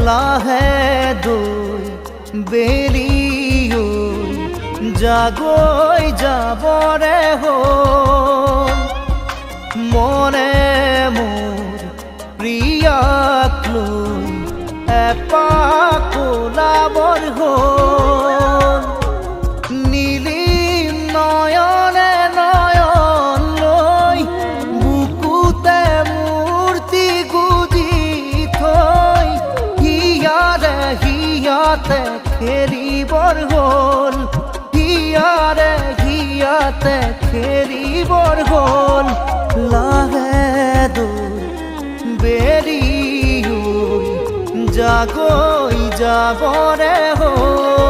লাহে দই বেলিও জাগৈ যাবৰে হ'ল মনে মোৰ প্ৰিয়াক লৈ এপাক ওলাবৰ হ'ল নীলিম নয়নে নয়ন লৈ বুকুতে মূৰ্তি গুজি থৈ হিয়াৰে হিয়াতে খেলিবৰ হ'ল হিয়াৰে হিয়াতে খেলিবৰ হ'ল লাহে দৈ বেলি জাগৈ যাবৰে হ'ল